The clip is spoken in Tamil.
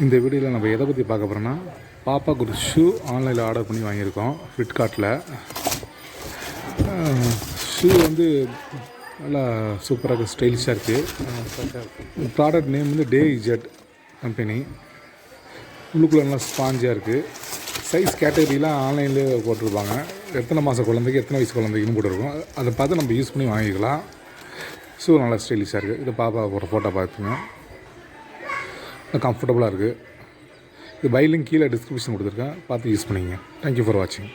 இந்த வீடியோவில் நம்ம எதை பற்றி பார்க்க போகிறோன்னா, பாப்பாவுக்கு ஒரு ஷூ ஆன்லைனில் ஆர்டர் பண்ணி வாங்கியிருக்கோம் ஃப்ளிப்கார்ட்டில். ஷூ வந்து நல்லா சூப்பராக இருக்குது, ஸ்டைலிஷாக இருக்குது. ப்ராடக்ட் நேம் வந்து டே இஜெட் கம்பெனி. உள்ளுக்குள்ளே நல்லா ஸ்பாஞ்சாக இருக்குது. சைஸ் கேட்டகரிலாம் ஆன்லைன்லேயே போட்டிருப்பாங்க. எத்தனை மாத குழந்தைக்கு எத்தனை வயசு குழந்தைக்குன்னு போட்டிருக்கோம். அதை பார்த்து நம்ம யூஸ் பண்ணி வாங்கிக்கலாம். ஷூ நல்லா ஸ்டைலிஷாக இருக்குது. இது பாப்பா ஒரு ஃபோட்டோ பார்த்துங்க, கம்ஃபர்டபுளாக இருக்குது. இது பை லிங்க் கீழே டிஸ்கிரிப்ஷன் கொடுத்துருக்கேன், பார்த்து யூஸ் பண்ணிங்க. தேங்க்யூ ஃபார் வாட்சிங்.